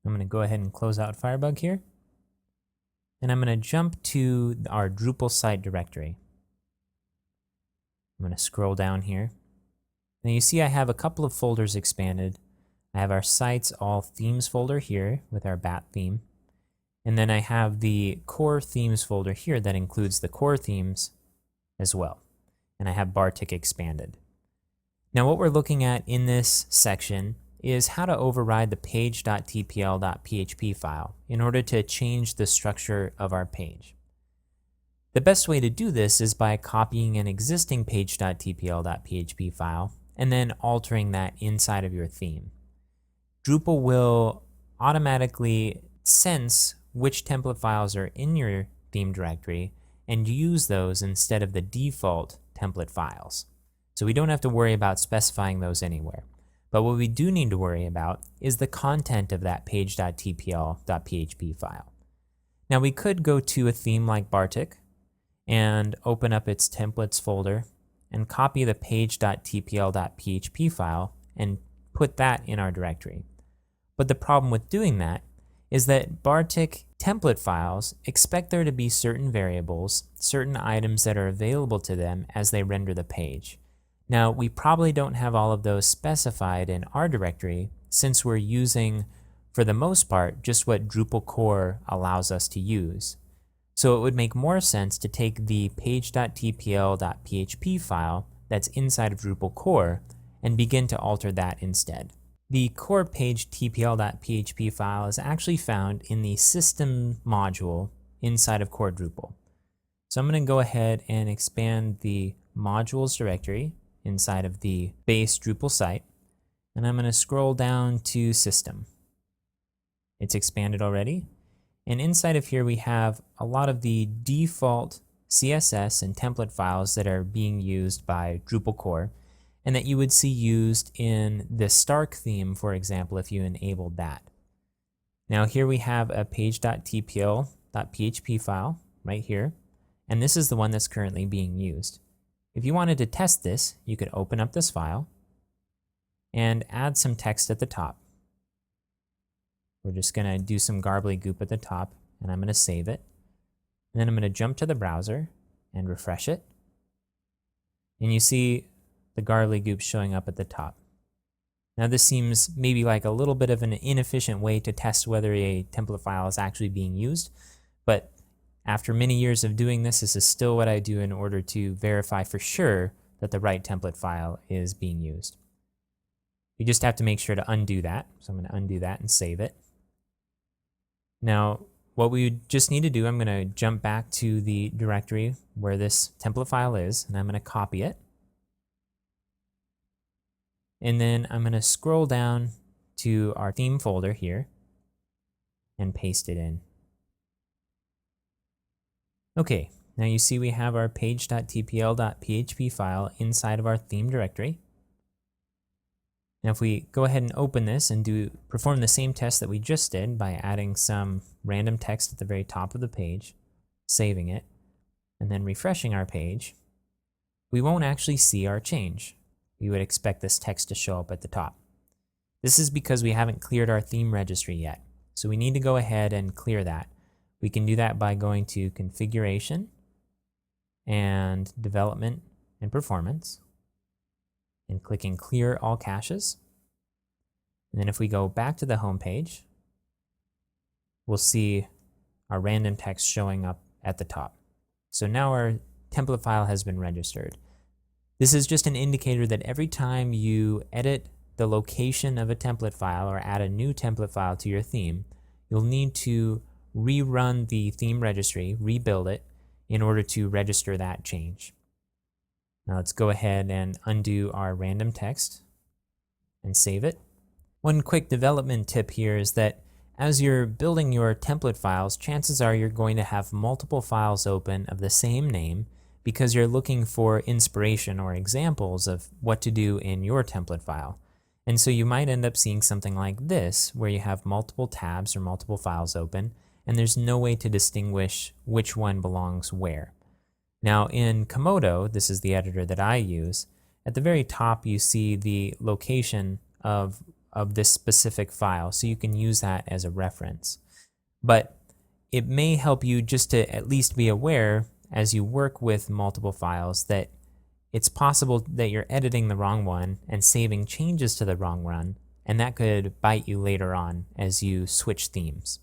I'm going to go ahead and close out Firebug here. And I'm going to jump to our Drupal site directory. I'm going to scroll down here. Now you see I have a couple of folders expanded. I have our sites all themes folder here with our bat theme. And then I have the core themes folder here that includes the core themes as well. And I have Bartik expanded. Now what we're looking at in this section is how to override the page.tpl.php file in order to change the structure of our page. The best way to do this is by copying an existing page.tpl.php file and then altering that inside of your theme. Drupal will automatically sense which template files are in your theme directory and use those instead of the default template files. So we don't have to worry about specifying those anywhere. But what we do need to worry about is the content of that page.tpl.php file. Now we could go to a theme like Bartik and open up its templates folder and copy the page.tpl.php file and put that in our directory. But the problem with doing that is that Bartik template files expect there to be certain variables, certain items that are available to them as they render the page. Now, we probably don't have all of those specified in our directory since we're using, for the most part, just what Drupal core allows us to use. So it would make more sense to take the page.tpl.php file that's inside of Drupal core and begin to alter that instead. The core page.tpl.php file is actually found in the system module inside of core Drupal. So I'm going to go ahead and expand the modules directory inside of the base Drupal site, and I'm going to scroll down to system. It's expanded already, and inside of here we have a lot of the default CSS and template files that are being used by Drupal core and that you would see used in the Stark theme, for example, if you enabled that. Now here we have a page.tpl.php file right here, and this is the one that's currently being used. If you wanted to test this, you could open up this file and add some text at the top. We're just going to do some gobbledygook at the top, and I'm going to save it. And then I'm going to jump to the browser and refresh it. And you see the gobbledygook showing up at the top. Now this seems maybe like a little bit of an inefficient way to test whether a template file is actually being used, but after many years of doing this, this is still what I do in order to verify for sure that the right template file is being used. You just have to make sure to undo that. So I'm going to undo that and save it. Now, what we just need to do, I'm going to jump back to the directory where this template file is, and I'm going to copy it. And then I'm going to scroll down to our theme folder here and paste it in. Okay, now you see we have our page.tpl.php file inside of our theme directory. Now if we go ahead and open this and perform the same test that we just did by adding some random text at the very top of the page, saving it, and then refreshing our page, we won't actually see our change. We would expect this text to show up at the top. This is because we haven't cleared our theme registry yet, so we need to go ahead and clear that. We can do that by going to Configuration and Development and Performance and clicking Clear All Caches. And then if we go back to the home page, we'll see our random text showing up at the top. So now our template file has been registered. This is just an indicator that every time you edit the location of a template file or add a new template file to your theme, you'll need to rerun the theme registry, rebuild it, in order to register that change. Now let's go ahead and undo our random text and save it. One quick development tip here is that as you're building your template files, chances are you're going to have multiple files open of the same name because you're looking for inspiration or examples of what to do in your template file. And so you might end up seeing something like this, where you have multiple tabs or multiple files open, and there's no way to distinguish which one belongs where. Now in Komodo, this is the editor that I use, at the very top you see the location of of this specific file, so you can use that as a reference. But it may help you just to at least be aware as you work with multiple files that it's possible that you're editing the wrong one and saving changes to the wrong one, and that could bite you later on as you switch themes.